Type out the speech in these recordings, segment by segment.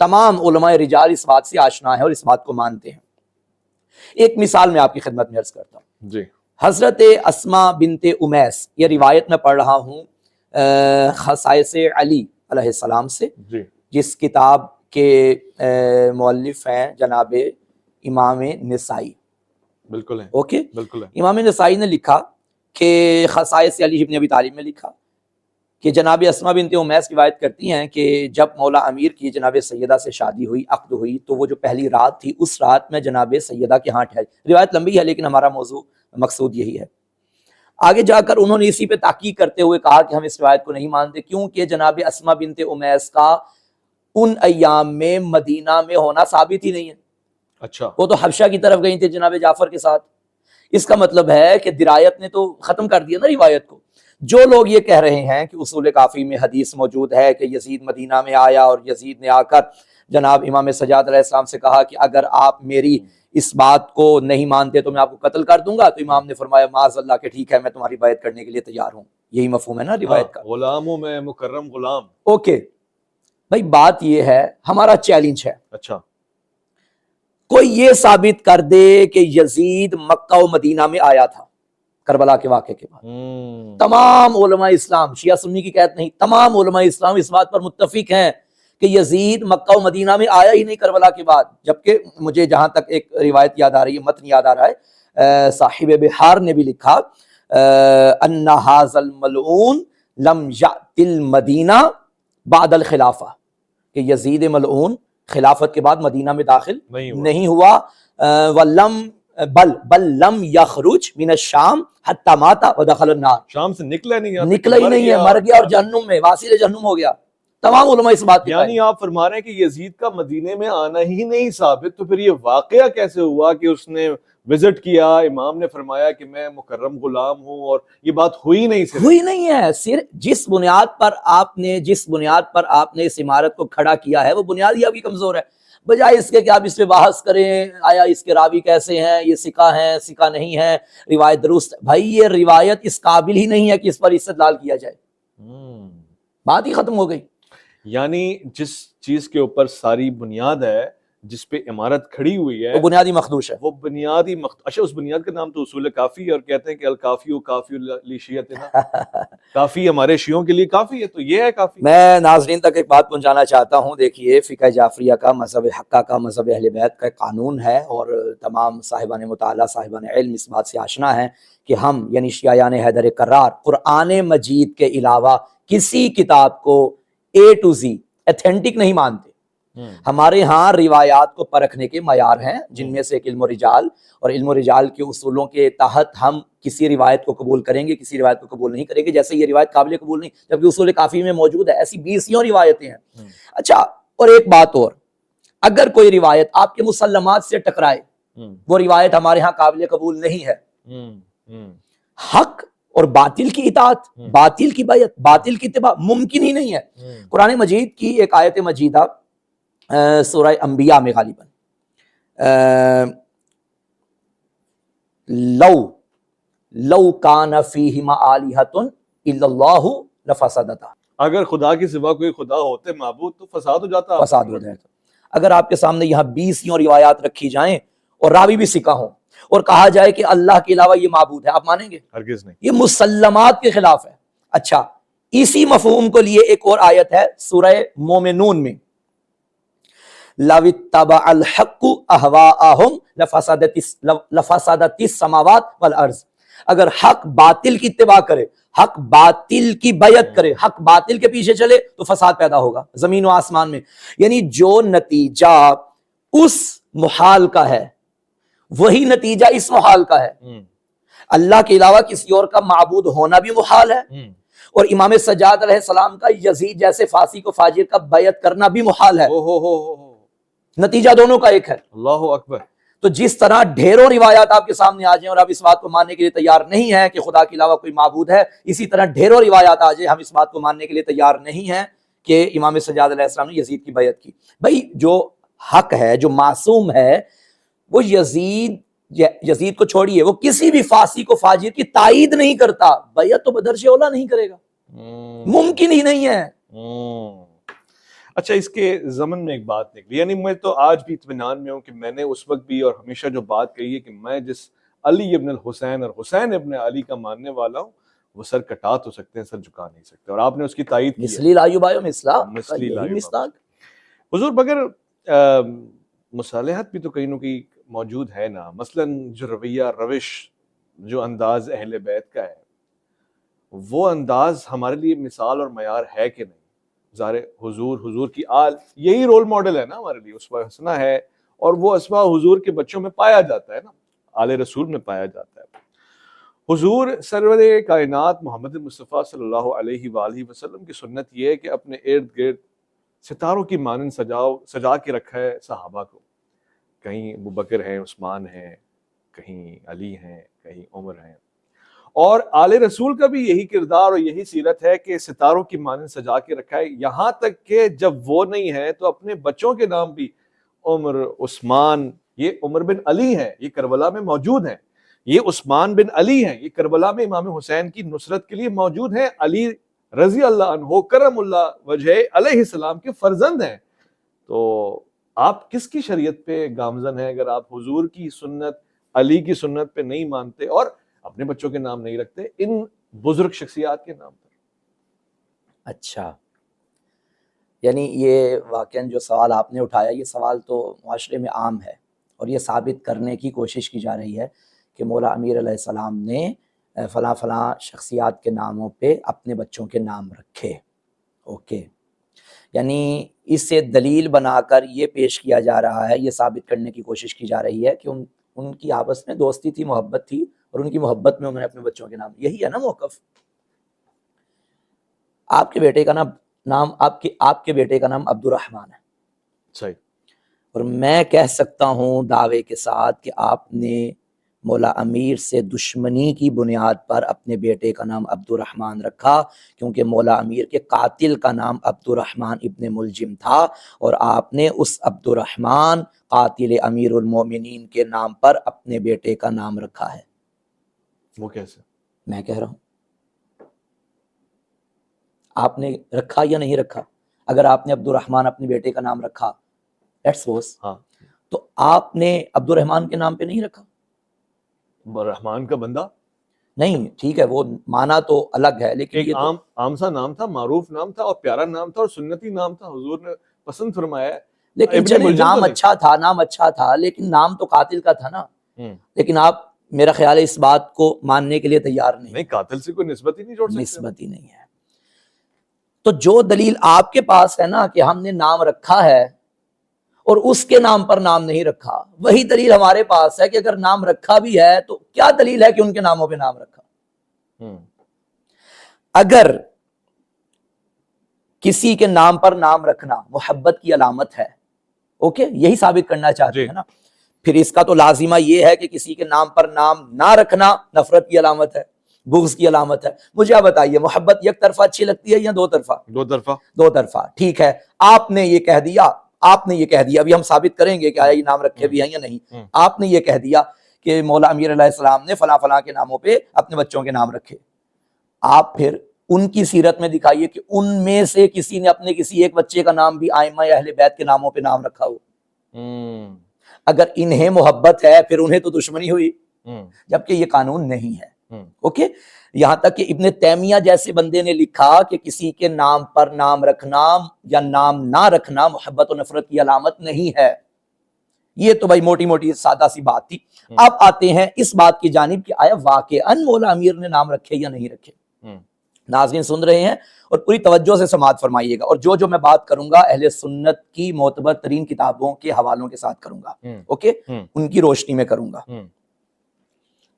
تمام علماء رجال اس بات سے آشنا ہے اور اس بات کو مانتے ہیں. ایک مثال میں آپ کی خدمت میں عرض کرتا ہوں. جی. حضرت اسما بنت امیس، یہ روایت میں پڑھ رہا ہوں خصائص علی علیہ السلام سے، جی. جس کتاب کے مؤلف ہیں جناب امام نسائی. بالکل ہے. اوکے. بالکل ہے. امام نسائی نے لکھا کہ خصائص علی ابن ابی طالب میں لکھا کہ جناب اسما بنت امیس روایت کرتی ہیں کہ جب مولا امیر کی جناب سیدہ سے شادی ہوئی، عقد ہوئی، تو وہ جو پہلی رات تھی اس رات میں جناب سیدہ کے ہاں ٹھہری. روایت لمبی ہے لیکن ہمارا موضوع مقصود یہی ہے. آگے جا کر انہوں نے اسی پہ تحقیق کرتے ہوئے کہا کہ ہم اس روایت کو نہیں مانتے، کیونکہ جناب اسما بنت امیس کا ان ایام میں مدینہ میں ہونا ثابت ہی نہیں ہے. اچھا. وہ تو حبشہ کی طرف گئی تھی جناب جعفر کے ساتھ. اس کا مطلب ہے کہ درایت نے تو ختم کر دیا نا روایت کو. جو لوگ یہ کہہ رہے ہیں کہ اصول کافی میں حدیث موجود ہے کہ یزید مدینہ میں آیا اور یزید نے آ کر جناب امام سجاد علیہ السلام سے کہا کہ اگر آپ میری اس بات کو نہیں مانتے تو میں آپ کو قتل کر دوں گا، تو امام نے فرمایا معاذ اللہ کہ ٹھیک ہے، میں تمہاری بیعت کرنے کے لیے تیار ہوں. یہی مفہوم ہے نا روایت کا. غلام ہوں میں، مکرم غلام. اوکے بھائی، بات یہ ہے، ہمارا چیلنج ہے، اچھا. کوئی یہ ثابت کر دے کہ یزید مکہ و مدینہ میں آیا تھا کربلا کے واقعے کے بعد. تمام علماء اسلام، شیعہ سنی کی قید نہیں، تمام علماء اسلام اس بات پر متفق ہیں کہ یزید مکہ و مدینہ میں آیا ہی نہیں کربلا کے بعد. جبکہ مجھے جہاں تک ایک روایت یاد آ رہی ہے، متن یاد آ رہا ہے، صاحب بحار نے بھی لکھا ان ھذا الملعون لم یأت المدینہ بعد الخلافہ، کہ یزید ملعون خلافت کے بعد مدینہ میں داخل نہیں ہوا. ولم بل لم یخرج من الشام حتی مات ودخل النار، شام سے نکلا نہیں ہے، مر گیا اور جہنم میں، واصل جہنم ہو گیا. تمام علماء اس بات یعنی آپ فرما رہے ہیں کہ یزید کا مدینے میں آنا ہی نہیں ثابت، تو پھر یہ واقعہ کیسے ہوا کہ اس نے وزٹ کیا، امام نے فرمایا کہ میں مکرم غلام ہوں، اور یہ بات ہوئی نہیں ہے. صرف جس بنیاد پر آپ نے اس عمارت کو کھڑا کیا ہے وہ بنیاد ہی آپ کی کمزور ہے. بجائے اس کے کہ آپ اس پہ بحث کریں، آیا اس کے راوی کیسے ہیں، یہ سکہ ہیں سکہ نہیں ہے، روایت درست. بھائی یہ روایت اس قابل ہی نہیں ہے کہ اس پر استدلال کیا جائے. بات ہی ختم ہو گئی. یعنی جس چیز کے اوپر ساری بنیاد ہے، جس پہ عمارت کھڑی ہوئی ہے، وہ بنیادی مخدوش ہے. وہ بنیادی اچھا، اس بنیاد کا نام تو اصول کافی ہے، اور کہتے ہیں کہ الکافی و کافی لشیعتنا، کافی ہمارے شیعوں کے لیے کافی ہے، تو یہ ہے کافی. میں ناظرین تک ایک بات پہنچانا چاہتا ہوں. دیکھیے، فقہ جعفریہ کا، مذہب حقہ کا، مذہب اہل بیت کا قانون ہے، اور تمام صاحبان مطالعہ، صاحبان علم اس بات سے آشنا ہے کہ ہم یعنی شیعیان حیدر کرار قرآن مجید کے علاوہ کسی کتاب کو A to Z ایتھینٹک نہیں مانتے. ہمارے ہاں روایات کو پرکھنے کے معیار ہیں، جن میں سے ایک علم و رجال، اور علم و رجال کے اصولوں کے تحت ہم کسی روایت کو قبول کریں گے، کسی روایت کو قبول نہیں کریں گے. جیسے یہ روایت قابل قبول نہیں، جبکہ اصول کافی میں موجود ہے. ایسی 20 روایتیں ہیں. اچھا، اور ایک بات اور، اگر کوئی روایت آپ کے مسلمات سے ٹکرائے، وہ روایت ہمارے ہاں قابل قبول نہیں ہے. حق اور باطل کی اطاعت، باطل کی بیعت، باطل کی اتباع ممکن ہی نہیں ہے. قرآن مجید کی ایک آیت مجیدہ سورہ انبیاء میں غالباً لو کان فیہما آلہۃ الا اللہ لفسدتا، اگر خدا کے سوا کوئی خدا ہوتے معبود تو فساد ہو جاتا. اگر آپ کے سامنے یہاں 20 روایات رکھی جائیں اور راوی بھی سکہ ہوں اور کہا جائے کہ اللہ کے علاوہ یہ معبود ہے، آپ مانیں گے؟ ہرگز نہیں. یہ مسلمات کے خلاف ہے. اچھا، اسی مفہوم کو لیے ایک اور آیت ہے سورہ مومنون میں، لَوِ اتَّبَعَ الْحَقُّ أَهْوَاءَهُمْ لَفَسَدَتِ السَّمَاوَاتُ وَالْأَرْضُ. اگر حق باطل کی اتباع کرے، حق باطل کی بیعت کرے، حق باطل کے پیچھے چلے، تو فساد پیدا ہوگا زمین و آسمان میں. یعنی جو نتیجہ اس محال کا ہے وہی نتیجہ اس محال کا ہے. اللہ کے علاوہ کسی اور کا معبود ہونا بھی محال ہے، اور امام سجاد علیہ السلام کا یزید جیسے فاسق و فاجر کا بیعت کرنا بھی محال ہے. نتیجہ دونوں کا ایک ہے. اللہ اکبر. تو جس طرح ڈھیروں روایات آپ کے سامنے آ جائیں اور آپ اس بات کو ماننے کے لیے تیار نہیں ہیں کہ خدا کے علاوہ کوئی معبود ہے، اسی طرح ڈھیروں روایات آ جائیں، ہم اس بات کو ماننے کے لیے تیار نہیں ہیں کہ امام سجاد علیہ السلام نے یزید کی بیعت کی. بھائی جو حق ہے، جو معصوم ہے، وہ یزید کو چھوڑیے، وہ کسی بھی فاسق و فاجر کی تائید نہیں کرتا، بیعت تو بدرجہ اولا نہیں کرے گا، ممکن ہی نہیں ہے. اچھا اس کے ضمن میں ایک بات نکلی، یعنی میں تو آج بھی اطمینان میں ہوں کہ میں نے اس وقت بھی اور ہمیشہ جو بات کہی ہے کہ میں جس علی ابن الحسین اور حسین ابن علی کا ماننے والا ہوں، وہ سر کٹا تو سکتے ہیں، سر جھکا نہیں سکتے، اور آپ نے اس کی تائید کی ہے۔ مثلی لا یبایع مثلا، مثلی لا یہی یبایع مصداق۔ حضور مگر مصالحت بھی تو کہیں نہ کہیں موجود ہے نا، مثلاً جو رویہ روش جو انداز اہل بیت کا ہے، وہ انداز ہمارے لیے مثال اور معیار ہے کہ نہیں؟ ظاہر حضور کی آل یہی رول ماڈل ہے نا ہمارے لیے، اسوہ حسنہ ہے، اور وہ اسوہ حضور کے بچوں میں پایا جاتا ہے نا، آل رسول میں پایا جاتا ہے۔ حضور سرور کائنات محمد مصطفیٰ صلی اللہ علیہ وآلہ وسلم کی سنت یہ ہے کہ اپنے ارد گرد ستاروں کی مانند سجا کے رکھا ہے صحابہ کو، کہیں ابو بکر ہیں، عثمان ہیں، کہیں علی ہیں، کہیں عمر ہیں، اور آل رسول کا بھی یہی کردار اور یہی سیرت ہے کہ ستاروں کی مانند سجا کے رکھا ہے، یہاں تک کہ جب وہ نہیں ہے تو اپنے بچوں کے نام بھی عمر، عثمان، یہ عمر بن علی ہیں، یہ کربلا میں موجود ہیں، یہ عثمان بن علی ہیں، یہ کربلا میں امام حسین کی نصرت کے لیے موجود ہیں، علی رضی اللہ عنہ کرم اللہ وجہ علیہ السلام کے فرزند ہیں۔ تو آپ کس کی شریعت پہ گامزن ہیں اگر آپ حضور کی سنت، علی کی سنت پہ نہیں مانتے اور اپنے بچوں کے نام نہیں رکھتے ان بزرگ شخصیات کے نام پر؟ اچھا، یعنی یہ واقعاً جو سوال آپ نے اٹھایا، یہ سوال تو معاشرے میں عام ہے، اور یہ ثابت کرنے کی کوشش کی جا رہی ہے کہ مولا امیر علیہ السلام نے فلاں فلاں شخصیات کے ناموں پہ اپنے بچوں کے نام رکھے۔ اوکے، یعنی اس سے دلیل بنا کر یہ پیش کیا جا رہا ہے، یہ ثابت کرنے کی کوشش کی جا رہی ہے کہ ان کی آپس میں دوستی تھی، محبت تھی، اور ان کی محبت میں انہوں نے اپنے بچوں کے نام، یہی ہے نا موقف۔ آپ کے بیٹے کا نام آپ کے بیٹے کا نام عبد الرحمن ہے، صحیح، اور میں کہہ سکتا ہوں دعوے کے ساتھ کہ آپ نے مولا امیر سے دشمنی کی بنیاد پر اپنے بیٹے کا نام عبد الرحمن رکھا، کیونکہ مولا امیر کے قاتل کا نام عبد الرحمن ابن ملجم تھا، اور آپ نے اس عبد الرحمن قاتل امیر المومنین کے نام پر اپنے بیٹے کا نام رکھا ہے۔ وہ کیسے؟ میں کہہ رہا ہوں، آپ نے رکھا یا نہیں رکھا؟ اگر آپ نے عبد الرحمن اپنے بیٹے کا نام رکھا، لیٹس سپوز، ہاں، تو آپ نے عبد الرحمن کے نام پہ نہیں رکھا؟ رحمان کا بندہ نہیں، ٹھیک ہے، وہ معنی تو الگ ہے، لیکن ایک یہ تو عام سا نام تھا، معروف نام تھا، اور پیارا نام تھا، اور سنتی نام تھا، حضور نے پسند فرمایا ہے۔ لیکن ابن چلیں، ملجم نام تو نہیں۔ اچھا تھا، نام اچھا تھا، لیکن نام تو قاتل کا تھا نا۔ ہوں، لیکن آپ میرا خیال ہے اس بات کو ماننے کے لیے تیار نہیں، نہیں، قاتل سے کوئی نسبت ہی نہیں جوڑ سکتے۔ نسبت ہی نہیں ہے۔ تو جو دلیل آپ کے پاس ہے نا کہ ہم نے نام رکھا ہے اور اس کے نام پر نام نہیں رکھا، وہی دلیل ہمارے پاس ہے کہ اگر نام رکھا بھی ہے تو کیا دلیل ہے کہ ان کے ناموں پہ نام رکھا؟ اگر کسی کے نام پر نام رکھنا محبت کی علامت ہے، اوکے، یہی ثابت کرنا چاہتے ہیں نا، پھر اس کا تو لازمہ یہ ہے کہ کسی کے نام پر نام نہ رکھنا نفرت کی علامت ہے، بغض کی علامت ہے۔ مجھے آپ بتائیے، محبت یک طرفہ اچھی لگتی ہے یا دو طرفہ؟ دو طرفہ، ٹھیک ہے۔ آپ نے یہ کہہ دیا، ابھی ہم ثابت کریں گے کہ آیا یہ نام رکھے بھی ہیں یا نہیں۔ آپ نے یہ کہہ دیا کہ مولا امیر علیہ السلام نے فلاں فلاں کے ناموں پہ اپنے بچوں کے نام رکھے، آپ پھر ان کی سیرت میں دکھائیے کہ ان میں سے کسی نے اپنے کسی ایک بچے کا نام بھی ائمہ اہل بیت کے ناموں پہ نام رکھا ہو۔ اگر انہیں محبت ہے پھر انہیں تو دشمنی ہوئی، جبکہ یہ قانون نہیں ہے۔ اوکے، یہاں تک کہ ابن تیمیہ جیسے بندے نے لکھا کہ کسی کے نام پر نام رکھنا یا نام نہ رکھنا محبت و نفرت کی علامت نہیں ہے۔ یہ تو بھائی موٹی موٹی سادہ سی بات تھی۔ اب آتے ہیں اس بات کی جانب کہ آیا واقعاً مولا امیر نے نام رکھے یا نہیں رکھے۔ ناظرین سن رہے ہیں اور پوری توجہ سے سماعت فرمائیے گا، اور جو میں بات کروں گا اہل سنت کی معتبر ترین کتابوں کے حوالوں کے ساتھ کروں گا، اوکے، ان کی روشنی میں کروں گا۔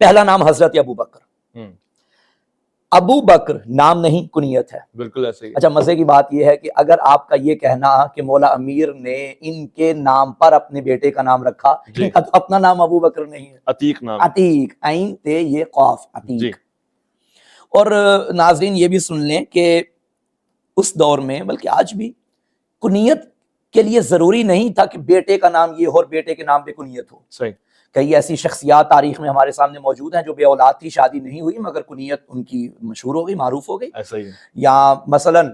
پہلا نام حضرت ابو بکر۔ ابو بکر نام نہیں، کنیت ہے۔ بالکل ایسے ہی۔ اچھا، مزے کی بات یہ ہے کہ اگر آپ کا یہ کہنا کہ مولا امیر نے ان کے نام پر اپنے بیٹے کا نام رکھا، ان کا تو اپنا نام ابو بکر نہیں ہے، عتیق نام، عتیق، عین تے یہ قاف، عتیق۔ اور ناظرین یہ بھی سن لیں کہ اس دور میں بلکہ آج بھی کنیت کے لیے ضروری نہیں تھا کہ بیٹے کا نام یہ ہو اور بیٹے کے نام پہ کنیت ہو۔ صحیح۔ کئی ایسی شخصیات تاریخ میں ہمارے سامنے موجود ہیں جو بے اولاد تھی، شادی نہیں ہوئی، مگر کنیت ان کی مشہور ہو گئی، معروف ہو گئی۔ ایسا ہی ہے۔ یا مثلاً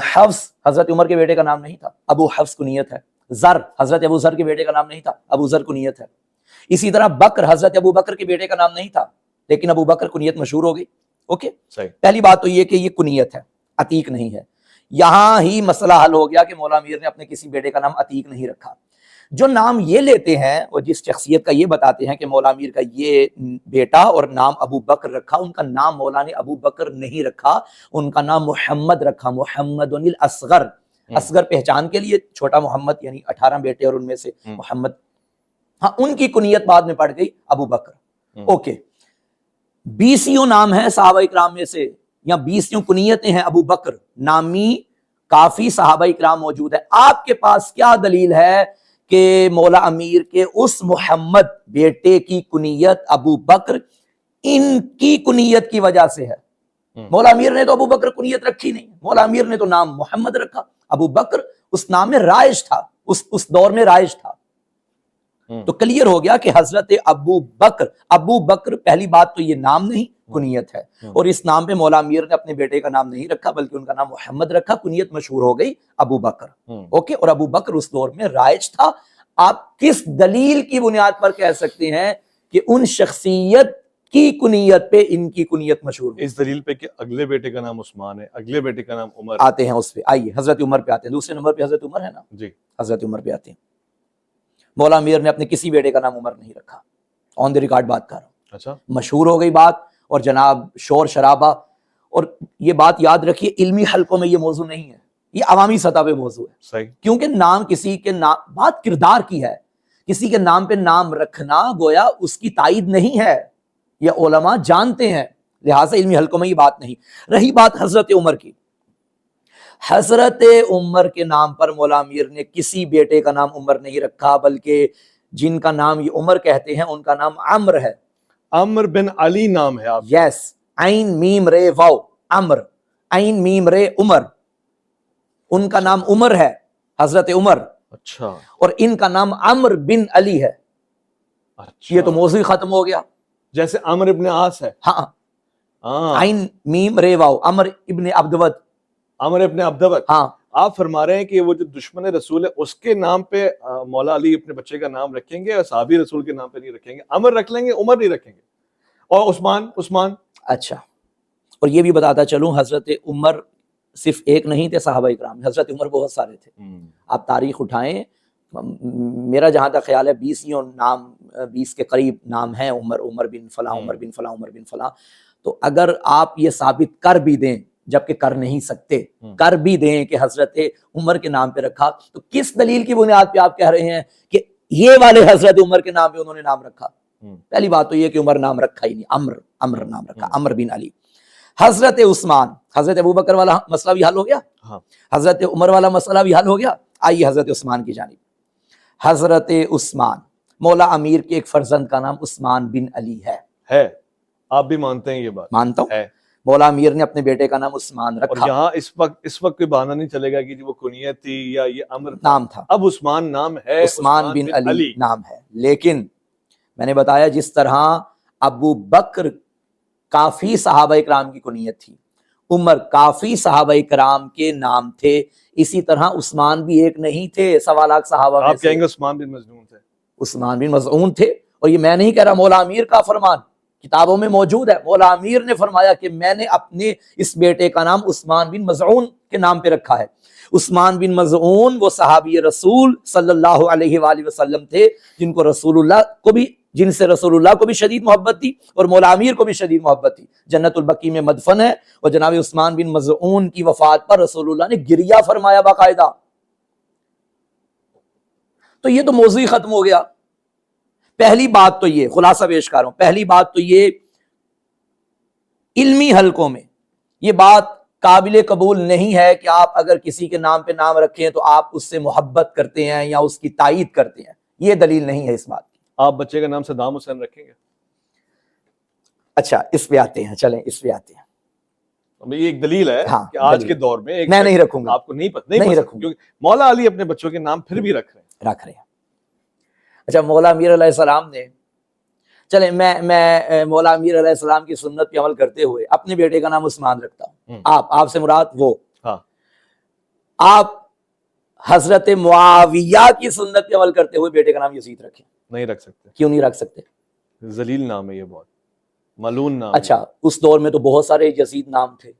حفص حضرت عمر کے بیٹے کا نام نہیں تھا، ابو حفص کنیت ہے. زر حضرت ابو زر کے بیٹے کا نام نہیں تھا، ابو زر کنیت ہے. اسی طرح بکر حضرت ابو بکر کے بیٹے کا نام نہیں تھا، لیکن ابو بکر کنیت مشہور ہو گئی. اوکے، صحیح. پہلی بات تو یہ کہ یہ کنیت ہے، عتیق نہیں ہے. یہاں ہی مسئلہ حل ہو گیا کہ مولا امیر نے اپنے کسی بیٹے کا نام عتیق نہیں رکھا. جو نام یہ لیتے ہیں اور جس شخصیت کا یہ بتاتے ہیں کہ مولا امیر کا یہ بیٹا اور نام ابو بکر رکھا، ان کا نام مولا نے ابو بکر نہیں رکھا، ان کا نام محمد رکھا، محمد الاصغر. اصغر پہچان کے لیے چھوٹا محمد، یعنی 18 بیٹے اور ان میں سے محمد. ہاں، ان کی کنیت بعد میں پڑ گئی ابو بکر. اوکے، 20 نام ہیں صحابہ اکرام میں سے، یا 20 کنیتیں ہیں ابو بکر نامی، کافی صحابہ اکرام موجود ہے. آپ کے پاس کیا دلیل ہے کہ مولا امیر کے اس محمد بیٹے کی کنیت ابو بکر ان کی کنیت کی وجہ سے ہے؟ مولا امیر نے تو ابو بکر کنیت رکھی نہیں، مولا امیر نے تو نام محمد رکھا. ابو بکر اس نام میں رائج تھا، اس دور میں رائج تھا. تو کلیئر ہو گیا کہ حضرت ابو بکر پہلی بات تو یہ نام نہیں، کنیت ہے. اور اس نام پہ مولا امیر نے اپنے بیٹے کا نام نہیں رکھا بلکہ ان کا نام محمد رکھا، کنیت مشہور ہو گئی ابو بکر. اوکے، اور ابو بکر اس دور میں رائج تھا. آپ کس دلیل کی بنیاد پر کہہ سکتے ہیں کہ ان شخصیت کی کنیت پہ ان کی کنیت مشہور؟ اس دلیل پہ کہ اگلے بیٹے کا نام عثمان ہے، اگلے بیٹے کا نام عمر. آتے ہیں اس پہ، آئیے حضرت عمر پہ آتے ہیں. دوسرے نمبر پہ حضرت عمر ہے نا جی، حضرت عمر پہ آتے ہیں. مولا امیر نے اپنے کسی بیٹے کا نام عمر نہیں رکھا. آن دی ریکارڈ بات کر رہا ہوں. اچھا، مشہور ہو گئی بات، اور جناب شور شرابہ. اور یہ بات یاد رکھیے، علمی حلقوں میں یہ موضوع نہیں ہے، یہ عوامی سطح پہ موضوع ہے. صحیح. کیونکہ نام کسی کے نام، بات کردار کی ہے. کسی کے نام پہ نام رکھنا گویا اس کی تائید نہیں ہے، یہ علماء جانتے ہیں، لہٰذا علمی حلقوں میں یہ بات نہیں. رہی بات حضرت عمر کی، حضرت عمر کے نام پر مولا امیر نے کسی بیٹے کا نام عمر نہیں رکھا، بلکہ جن کا نام یہ عمر کہتے ہیں ان کا نام عمر ہے. عمر بن علی نام ہے آپ. یس، عین میم رے واو عمر، عین میم رے عمر. ان کا نام عمر ہے، حضرت عمر. اچھا، اور ان کا نام عمر بن علی ہے. یہ تو موضوع ختم ہو گیا. جیسے عمر ابن عاص ہے. ہاں، عین میم رے واو عمر ابن عبدود. عمر ابن عبدود. ہاں، آپ فرما رہے ہیں کہ وہ جو دشمن رسول ہے اس کے نام پہ مولا علی اپنے بچے کا نام رکھیں گے اور صحابی رسول کے نام پہ نہیں رکھیں گے. عمر رکھ لیں گے، عمر نہیں رکھیں گے. اور عثمان. اچھا، اور یہ بھی بتاتا چلوں، حضرت عمر صرف ایک نہیں تھے صحابہ اکرام میں، حضرت عمر بہت سارے تھے. آپ تاریخ اٹھائیں، میرا جہاں تک خیال ہے 20 کے قریب نام ہیں، عمر بن فلاں، عمر بن فلاں، عمر بن فلاں. تو اگر آپ یہ ثابت کر بھی دیں، جبکہ کر نہیں سکتے، کر بھی دیں کہ حضرت عمر کے نام پہ رکھا، تو کس دلیل کی بنیاد پہ آپ کہہ رہے ہیں کہ یہ والے حضرت عمر کے نام پہ انہوں نے نام رکھا؟ پہلی بات تو یہ کہ عمر نام رکھا ہی نہیں، عمر نام رکھا، عمر بن علی. حضرت عثمان، حضرت ابو بکر والا مسئلہ بھی حل ہو گیا، حضرت عمر والا مسئلہ بھی حل ہو گیا. آئیے حضرت عثمان کی جانب. حضرت عثمان، مولا امیر کے ایک فرزند کا نام عثمان بن علی ہے. آپ بھی مانتے ہیں یہ بات؟ مانتا ہوں. مولا امیر نے اپنے بیٹے کا نام عثمان رکھا. اور یہاں اس وقت کوئی بہانہ نہیں چلے گا کہ وہ کنیت تھی یا یہ عمر نام تھا. اب عثمان نام ہے، عثمان بن علی نام ہے. لیکن میں نے بتایا جس طرح ابو بکر کافی صحابہ اکرام کی کنیت تھی، عمر کافی صحابہ اکرام کے نام تھے، اسی طرح عثمان بھی ایک نہیں تھے 1.25 لاکھ صحابہ میں. آپ کہیں گے عثمان بن مظعون تھے؟ عثمان بن مظعون تھے. اور یہ میں نہیں کہہ رہا، مولا امیر کا فرمان کتابوں میں موجود ہے. مولا امیر نے فرمایا کہ میں نے اپنے اس بیٹے کا نام عثمان بن مظعون کے نام پہ رکھا ہے. عثمان بن مظعون وہ صحابی رسول صلی اللہ علیہ وآلہ وسلم تھے جن سے رسول اللہ کو بھی شدید محبت تھی اور مولا امیر کو بھی شدید محبت تھی. جنت البقیع میں مدفن ہے. اور جناب عثمان بن مظعون کی وفات پر رسول اللہ نے گریہ فرمایا باقاعدہ. تو یہ تو موضوع ہی ختم ہو گیا. پہلی بات تو یہ خلاصہ پیش کر رہا ہوں، پہلی بات تو یہ علمی حلقوں میں یہ بات قابل قبول نہیں ہے کہ آپ اگر کسی کے نام پہ نام رکھیں تو آپ اس سے محبت کرتے ہیں یا اس کی تائید کرتے ہیں. یہ دلیل نہیں ہے اس بات کی. آپ بچے کا نام صدام حسین رکھیں گے؟ اچھا، اس پہ آتے ہیں، چلیں اس پہ آتے ہیں. یہ ایک دلیل ہے کہ آج کے دور میں میں نہیں رکھوں گا. آپ کو نہیں رکھوں گا، مولا علی اپنے بچوں کے نام پھر بھی رکھ رہے ہیں. اچھا، مولا امیر علیہ السلام نے، چلیں میں مولا امیر علیہ السلام کی سنت پہ عمل کرتے ہوئے اپنے بیٹے کا نام عثمان رکھتا ہوں. آپ سے مراد وہ. آپ حضرت معاویہ کی سنت پہ عمل کرتے ہوئے بیٹے کا نام یزید رکھیں؟ نہیں رکھ سکتے، کیوں نہیں رکھ سکتے؟ ذلیل نام ہے یہ، بہت ملعون نام ہے۔ اچھا اس دور میں تو بہت سارے یزید نام تھے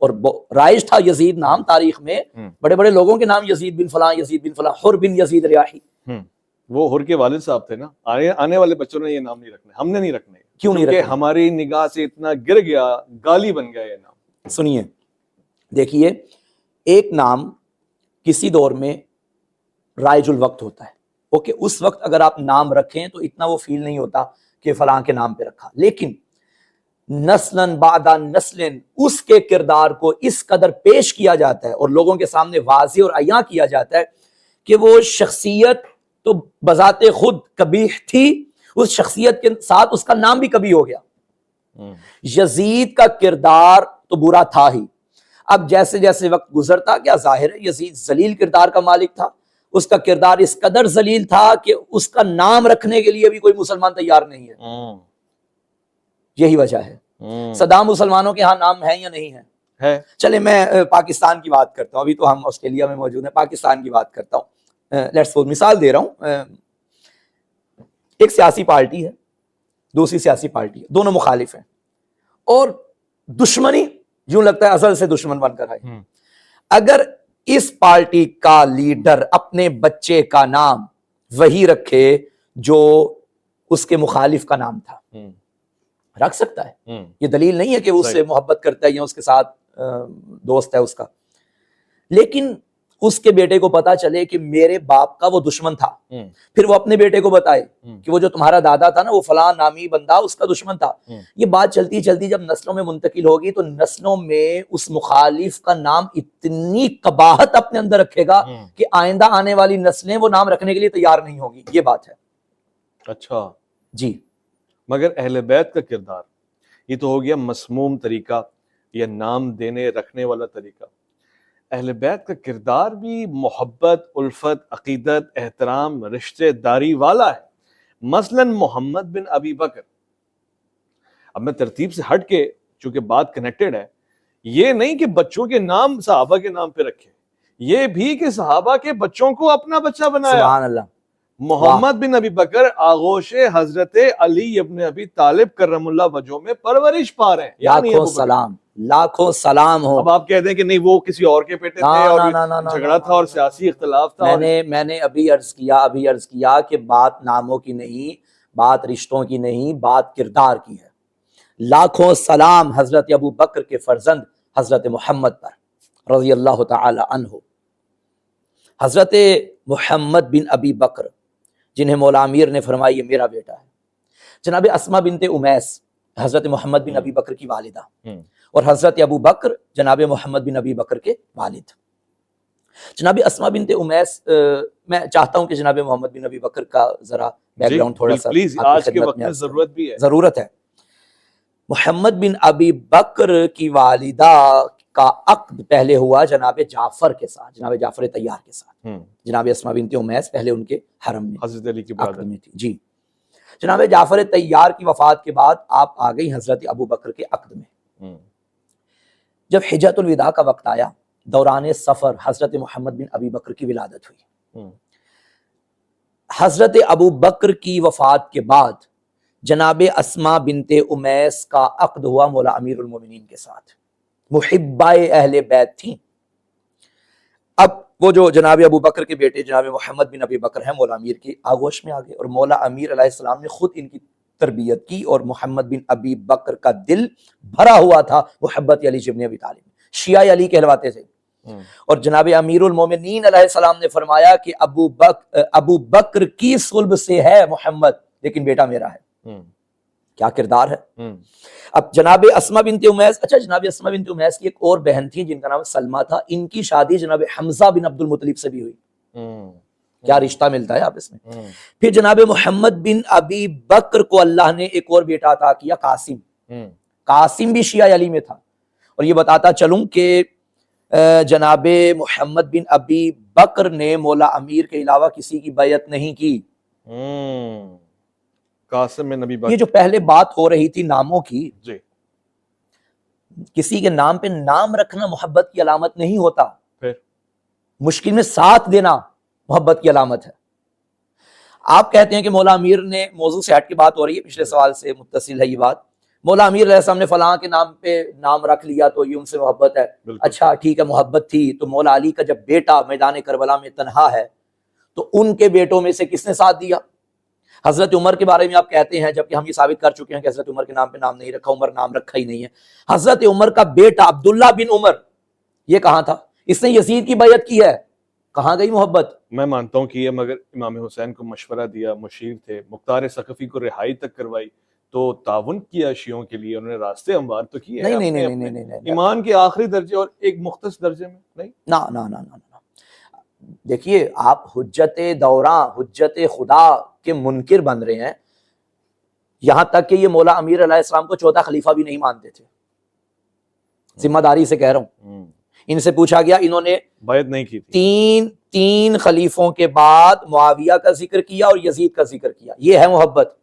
اور رائج تھا یزید نام، تاریخ میں بڑے بڑے لوگوں کے نام یزید بن فلاں، یزید بن فلاں، حر بن یزید ریاحی۔ وہ حر کے والد صاحب تھے نا، آنے والے بچوں نے یہ نام نہیں رکھنے، ہم نے نہیں رکھنے۔ کیوں نہیں کیونکہ رکھنے؟ ہماری نگاہ سے اتنا گر گیا، گالی بن گیا یہ نام۔ سنیے، دیکھیے، ایک نام کسی دور میں رائج الوقت ہوتا ہے، اوکے، اس وقت اگر آپ نام رکھیں تو اتنا وہ فیل نہیں ہوتا کہ فلاں کے نام پہ رکھا، لیکن نسلاً بعد نسلاً اس کے کردار کو اس قدر پیش کیا جاتا ہے اور لوگوں کے سامنے واضح اور عیاں کیا جاتا ہے کہ وہ شخصیت تو بذات خود قبیح تھی، اس شخصیت کے ساتھ اس کا نام بھی کبھی ہو گیا۔ یزید کا کردار تو برا تھا ہی، اب جیسے جیسے وقت گزرتا کیا ظاہر ہے یزید ذلیل کردار کا مالک تھا، اس کا کردار اس قدر ذلیل تھا کہ اس کا نام رکھنے کے لیے بھی کوئی مسلمان تیار نہیں ہے۔ یہی وجہ ہے۔ صدام مسلمانوں کے ہاں نام ہے یا نہیں ہے؟ چلے میں پاکستان کی بات کرتا ہوں، ابھی تو ہم آسٹریلیا میں موجود ہیں، پاکستان کی بات کرتا ہوں۔ مثال دے رہا ہوں، ایک سیاسی پارٹی ہے، دوسری سیاسی پارٹی ہے، دونوں مخالف ہیں اور دشمنی یوں لگتا ہے ازل سے دشمن بن کر آئے۔ اگر اس پارٹی کا لیڈر اپنے بچے کا نام وہی رکھے جو اس کے مخالف کا نام تھا، رکھ سکتا ہے، یہ دلیل نہیں ہے کہ وہ اس سے محبت کرتا ہے یا اس کے ساتھ دوست ہے اس کا، لیکن اس کے بیٹے کو پتا چلے کہ میرے باپ کا وہ دشمن تھا، پھر وہ اپنے بیٹے کو بتائے کہ وہ جو تمہارا دادا تھا نا وہ فلاں نامی بندہ اس کا دشمن تھا۔ یہ بات چلتی چلتی جب نسلوں میں منتقل ہوگی تو نسلوں میں اس مخالف کا نام اتنی قباحت اپنے اندر رکھے گا کہ آئندہ آنے والی نسلیں وہ نام رکھنے کے لیے تیار نہیں ہوگی، یہ بات ہے۔ اچھا جی، مگر اہل بیت کا کردار، یہ تو ہو گیا مسموم طریقہ یا نام دینے رکھنے والا طریقہ۔ اہل بیت کا کردار بھی محبت، الفت، عقیدت، احترام، رشتے داری والا ہے۔ مثلا محمد بن ابی بکر، اب میں ترتیب سے ہٹ کے چونکہ بات کنیکٹڈ ہے، یہ نہیں کہ بچوں کے نام صحابہ کے نام پہ رکھے، یہ بھی کہ صحابہ کے بچوں کو اپنا بچہ بنایا۔ سبحان اللہ۔ محمد بن ابی بکر آغوش حضرت علی ابن ابی طالب کرم اللہ وجہہ میں پرورش پا رہے ہیں، یعنی لاکھوں سلام، لاکھوں سلام ہو۔ اب آپ کہتے ہیں کہ نہیں وہ کسی اور کے بیٹے تھے اور جھگڑا تھا اور سیاسی اختلاف تھا۔ میں نے ابھی عرض کیا کہ بات ناموں کی نہیں، بات رشتوں کی نہیں، بات کردار کی ہے۔ لاکھوں سلام حضرت ابو بکر کے فرزند حضرت محمد پر رضی اللہ تعالی عنہ۔ حضرت محمد بن ابی بکر جنہیں مولا امیر نے فرمایا یہ میرا بیٹا ہے، جناب اسما بنت امیس حضرت محمد بن ابی بکر کی والدہ، اور حضرت ابو بکر جناب محمد بن ابی بکر کے والد۔ جناب اسما بنت امیس، میں چاہتا ہوں کہ جناب محمد بن ابی بکر کا ذرا بیک گراؤنڈ تھوڑا سا پلیز، آج کے وقت میں ضرورت بھی ہے، ضرورت ہے۔ محمد بن ابی بکر کی والدہ کا عقد پہلے ہوا جناب جعفر کے ساتھ، جناب جعفر طیار کے ساتھ۔ جناب اسما بنت امیس پہلے ان کے حرم میں حضرت علی کی عقد میں تھی۔ جی، جناب جعفر طیار کی وفات کے بعد آپ آ گئی حضرت ابو بکر کے عقد میں۔ جب حجۃ الوداع کا وقت آیا، دوران سفر حضرت محمد بن ابی بکر کی ولادت ہوئی۔ حضرت ابو بکر کی وفات کے بعد جناب اسما بنت امیس کا عقد ہوا مولا امیر المومنین کے ساتھ، محبہ اہل بیت تھیں۔ اب وہ جو جناب ابو بکر کے بیٹے جناب محمد بن ابی بکر ہیں، مولا امیر کی آغوش میں آ گئے، اور مولا امیر علیہ السلام نے خود ان کی تربیت کی، اور محمد بن ابی بکر کا دل بھرا ہوا تھا محبت علی ابن ابی طالب، شیعہ علی کہلواتے تھے۔ اور جناب امیر المومنین علیہ السلام نے فرمایا کہ ابو بکر کی صلب سے ہے محمد، لیکن بیٹا میرا ہے۔ کیا کردار ہے۔ اب جناب اسما بنت امیس، اچھا جناب اسما بنت امیس کی ایک اور بہن تھی جن کا نام سلمہ تھا، ان کی شادی جناب حمزہ بن عبد المطلب سے بھی ہوئی۔ کیا رشتہ ملتا ہے آپ اس میں۔ پھر جناب محمد بن ابی بکر کو اللہ نے ایک اور بیٹا عطا کیا، قاسم۔ قاسم بھی شیعہ علی میں تھا۔ اور یہ بتاتا چلوں کہ جناب محمد بن ابی بکر نے مولا امیر کے علاوہ کسی کی بیعت نہیں کی۔ قاسم میں نبی یہ جو پہلے بات ہو رہی تھی ناموں کی، جی، کسی کے نام پہ نام رکھنا محبت کی علامت نہیں ہوتا۔ پھر مشکل میں ساتھ دینا محبت کی علامت ہے. آپ کہتے ہیں کہ مولا امیر نے، موضوع سے ہٹ کے بات ہو رہی ہے، پچھلے سوال سے متصل ہے یہ بات، مولا امیر علیہ السلام نے فلاں کے نام پہ نام رکھ لیا تو یہ ان سے محبت ہے. اچھا ٹھیک ہے، محبت تھی تو مولا علی کا جب بیٹا میدان کربلا میں تنہا ہے تو ان کے بیٹوں میں سے کس نے ساتھ دیا؟ حضرت عمر کے بارے میں آپ کہتے ہیں، جبکہ ہم یہ ثابت کر چکے ہیں کہ حضرت عمر کے نام پہ نام نہیں رکھا، عمر نام رکھا ہی نہیں ہے. حضرت عمر کا بیٹا عبداللہ بن عمر یہ کہاں تھا؟ اس نے یزید کی بیعت کی ہے، کہاں گئی محبت؟ میں مانتا ہوں کہ یہ مگر امام حسین کو مشورہ دیا، مشیر تھے، مختار ثقفی کو رہائی تک کروائی، تو تعاون کیا شیعوں کے لیے، انہوں نے راستے ہموار تو کیے ہیں نہیں ایمان کے آخری درجے اور ایک مختص درجے میں نہیں. نا دیکھیے، آپ حجت دوراں، حجت خدا کے منکر بن رہے ہیں، یہاں تک کہ یہ مولا امیر علیہ السلام کو چوتھا خلیفہ بھی نہیں مانتے تھے. ذمہ داری سے کہہ رہا ہوں. ان سے پوچھا گیا، انہوں نے بیعت نہیں کی تھی. تین خلیفوں کے بعد معاویہ کا ذکر کیا اور یزید کا ذکر کیا، یہ ہے محبت.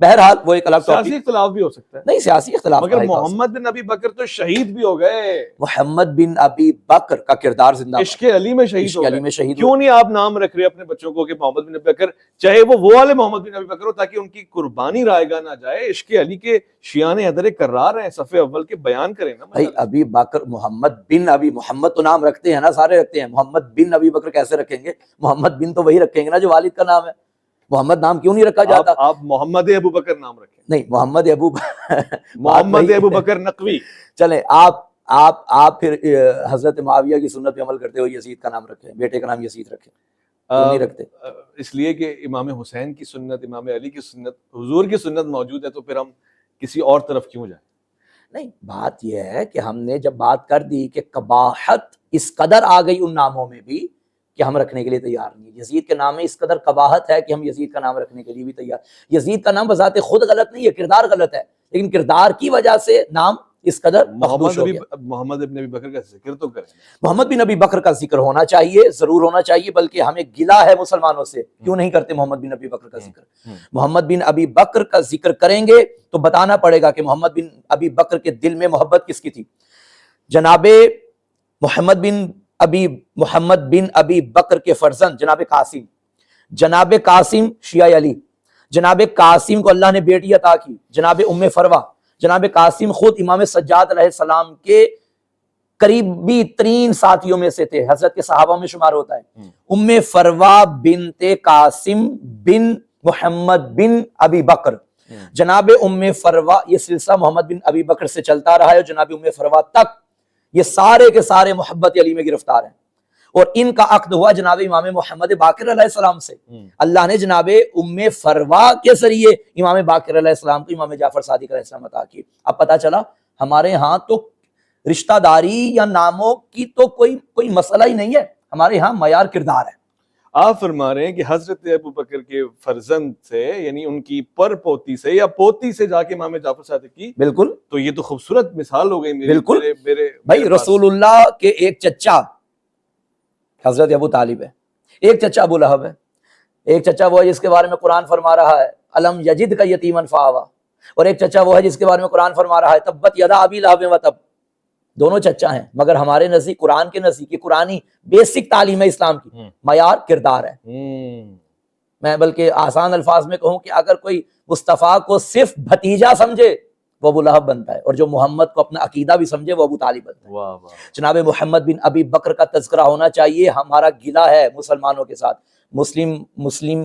بہرحال وہ ایک الگ سیاسی اختلاف بھی ہو سکتا ہے، نہیں سیاسی اختلاف، مگر محمد بن ابی بکر تو شہید بھی ہو گئے. محمد بن ابی بکر کا کردار زندہ، عشق علی میں شہید ہو گئے. شہید. کیوں نہیں آپ نام رکھ رہے اپنے بچوں کو کہ محمد بن ابی بکر، چاہے وہ والے محمد بن ابی بکر ہو، تاکہ ان کی قربانی رائے گاہ نہ جائے. عشق علی کے شیعان حیدر کرار ہیں، صف اول کے بیان کریں نا. بھائی ابی بکر، محمد بن ابی، محمد تو نام رکھتے ہیں نا، سارے رکھتے ہیں، محمد بن ابی بکر کیسے رکھیں گے؟ محمد بن تو وہی رکھیں گے نا جو والد کا نام ہے. محمد نام کیوں نہیں رکھا جاتا؟ آپ محمد ابو بکر نام رکھیں. نہیں، محمد محمد ابو بکر نقوی. چلیں، آپ پھر حضرت معاویہ کی سنت پہ عمل کرتے ہو، یزید کا نام رکھیں، بیٹے کا نام یزید رکھیں، نہیں رکھتے. اس لیے کہ امام حسین کی سنت، امام علی کی سنت، حضور کی سنت موجود ہے، تو پھر ہم کسی اور طرف کیوں جائیں؟ نہیں، بات یہ ہے کہ ہم نے جب بات کر دی کہ قباحت اس قدر آ گئی ان ناموں میں بھی کہ ہم رکھنے کے لیے تیار نہیں. یزید کے نام میں اس قدر قباحت ہے کہ ہم یزید کا نام رکھنے کے لیے بھی تیار. یزید کا نام بذات خود غلط نہیں ہے، کردار غلط ہے، لیکن کردار کی وجہ سے نام اس قدر مخدوش ہو گیا. محمد بن ابی بکر کا ذکر تو کریں. محمد بن ابی بکر کا ذکر ہونا چاہیے، ضرور ہونا چاہیے، بلکہ ہمیں گلہ ہے مسلمانوں سے، کیوں نہیں کرتے محمد بن ابی بکر کا ذکر. محمد بن ابی بکر کا ذکر کریں گے تو بتانا پڑے گا کہ محمد بن ابی بکر کے دل میں محبت کس کی تھی. جناب محمد بن ابی بکر کے فرزند جناب قاسم شیعہ علی، جناب قاسم کو اللہ نے بیٹی عطا کی، جناب ام فروا. جناب قاسم خود امام سجاد علیہ السلام کے قریبی ترین ساتھیوں میں سے تھے، حضرت کے صحابہ میں شمار ہوتا ہے. ام فروا بنت قاسم بن محمد بن ابی بکر. جناب ام فروا، یہ سلسلہ محمد بن ابی بکر سے چلتا رہا ہے، اور جناب ام فروا تک یہ سارے کے سارے محبت علی میں گرفتار ہیں. اور ان کا عقد ہوا جناب امام محمد باقر علیہ السلام سے. اللہ نے جناب ام فروا کے ذریعے امام باقر علیہ السلام کو امام جعفر صادق علیہ السلام عطا کی. اب پتہ چلا ہمارے ہاں تو رشتہ داری یا ناموں کی تو کوئی مسئلہ ہی نہیں ہے، ہمارے ہاں معیار کردار ہے. آپ فرما رہے ہیں کہ حضرت ابو بکر کے فرزند سے، یعنی ان کی پر پوتی سے یا پوتی سے جا کے امام جعفر صادق کی. بالکل، تو یہ تو خوبصورت مثال ہو گئی میری. بالکل بھائی رسول اللہ کے ایک چچا حضرت ابو طالب ہے، ایک چچا ابو لہب ہے، ایک چچا وہ ہے جس کے بارے میں قرآن فرما رہا ہے الم یجد کا یتیما فآوا، اور ایک چچا وہ ہے جس کے بارے میں قرآن فرما رہا ہے تبت یدا ابی لہب وتب. دونوں چچا ہیں، مگر ہمارے نزدیک، قرآن کے نزدیک، یہ قرآنی بیسک تعلیم ہے اسلام کی، معیار کردار ہے. میں بلکہ آسان الفاظ میں کہوں کہ اگر کوئی مصطفیٰ کو صرف بھتیجا سمجھے وہ ابو لہب بنتا ہے، اور جو محمد کو اپنا عقیدہ بھی سمجھے وہ ابو طالب بنتا ہے. جناب محمد بن ابی بکر کا تذکرہ ہونا چاہیے. ہمارا گلہ ہے مسلمانوں کے ساتھ، مسلم